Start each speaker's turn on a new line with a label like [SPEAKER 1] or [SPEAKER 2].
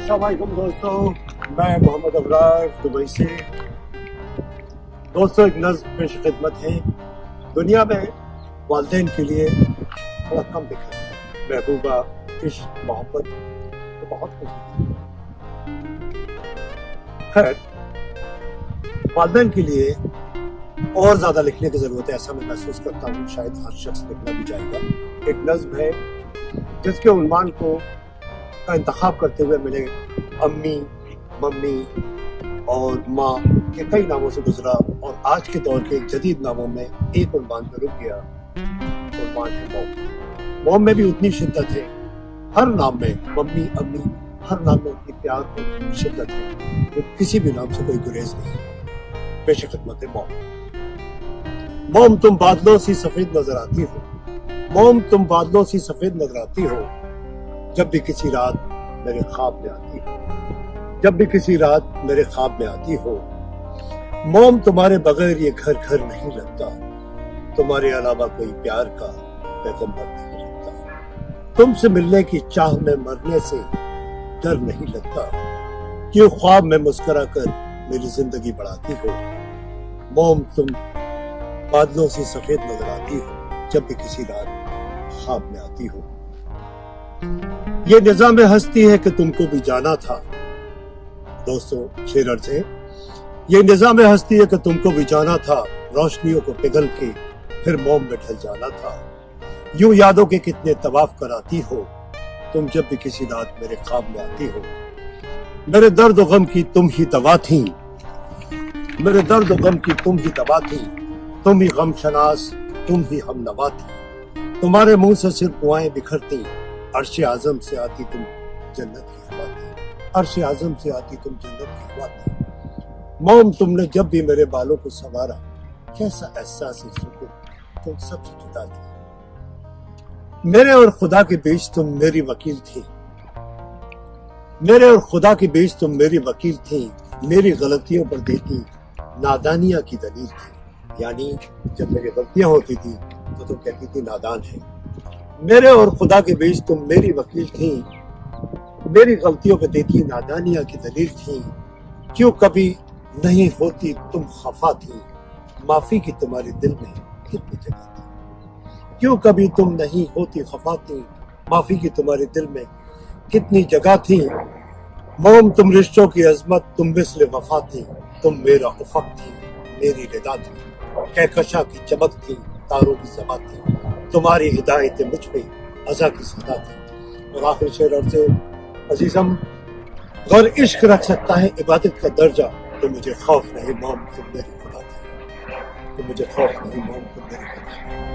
[SPEAKER 1] अस्सलाम वालेकुम दोस्तों, मैं मोहम्मद अबरार दुबई से। दोस्तों, एक नज़्म पेश खिदमत है। दुनिया में वालिदैन के लिए थोड़ा कम दिखा है। महबूबा, इश्क, मोहब्बत तो बहुत कुछ है। खैर, वालिदैन के लिए और ज़्यादा लिखने की ज़रूरत है, ऐसा मैं महसूस करता हूँ। शायद हर शख्स लिखना भी चाहेगा। एक नज़्म है जिसके उन्वान का इंतखाब करते हुए मैंने अम्मी, मम्मी और माँ के कई नामों से गुजरा और आज के दौर के जदीद नामों में एक उन्वान पर रुक गया। उन्वान है मॉम। मॉम में भी उतनी शिद्दत है। हर नाम में मम्मी, अम्मी, हर नाम में उतनी प्यार और शिद्दत है कि किसी भी नाम से कोई गुरेज नहीं। पेश खिदमत है मॉम। मॉम, तुम बादलों सी सफेद नजर आती हो। मॉम, तुम बादलों सी सफेद नजर आती हो जब भी किसी रात मेरे ख्वाब में आती हो। जब भी किसी रात मेरे ख्वाब में आती हो। मॉम, तुम्हारे बगैर ये घर घर नहीं लगता। तुम्हारे अलावा कोई प्यार का पैगंबर नहीं लगता। तुमसे मिलने की चाह में मरने से डर नहीं लगता। क्यों ख्वाब में मुस्कुरा कर मेरी जिंदगी बढ़ाती हो। मॉम, तुम बादलों से सफेद नजर आती हो जब भी किसी रात ख्वाब में आती हो। ये निज़ाम हस्ती है कि तुमको भी जाना था। दोस्तों, शेर अर्ज़ है, ये निज़ाम हस्ती है कि तुमको भी जाना था। रोशनियों को पिघल के फिर मोम में ढल जाना था। यूं यादों के कितने तवाफ कराती हो तुम जब भी किसी रात मेरे ख्वाब में आती हो। मेरे दर्द और गम की तुम ही दवा थी। मेरे दर्द और गम की तुम ही दवा थी। तुम ही गम शनास, तुम ही हम नवा थी। तुम्हारे मुंह से सिर्फ दुआएं बिखरती। अर्श आज़म से आती तुम जन्नत की हवा थी। अर्श आज़म से आती तुम जन्नत की हवा थी। मॉम, तुमने जब भी मेरे बालों को संवारा, कैसा एहसास सुकून तुम सबसे जुदा थी। मेरे और खुदा के बीच तुम मेरी वकील थी। मेरे और खुदा के बीच तुम मेरी वकील थी। मेरी गलतियों पर देती नादानियां की दलील थी। यानी जब मेरी गलतियां होती थी तो तुम कहती थी नादान है। मेरे और खुदा के बीच तुम मेरी वकील थी। मेरी गलतियों पे देती नादानियां की दलील थी। क्यों कभी नहीं होती तुम खफा थी। माफी की तुम्हारे दिल में कितनी जगह थी। क्यों कभी तुम नहीं होती खफा थी। माफी की तुम्हारे दिल में कितनी जगह थी। मॉम, तुम रिश्तों की अजमत, तुम मिस्ल वफा थी। तुम मेरा उफक थी, मेरी रिदा थी। कहकशा की चमक थी, तारों की सभा थी। तुम्हारी हिदायतें मुझ पे अज़ा की सदा थी। और आखिर शेर अर्ज़ है, अजीज़म, अगर इश्क रख सकता है इबादत का दर्जा तो मुझे खौफ नहीं मॉम, तुम मेरी खुदा थी। तो मुझे खौफ नहीं मॉम, तुम मेरी खुदा थी।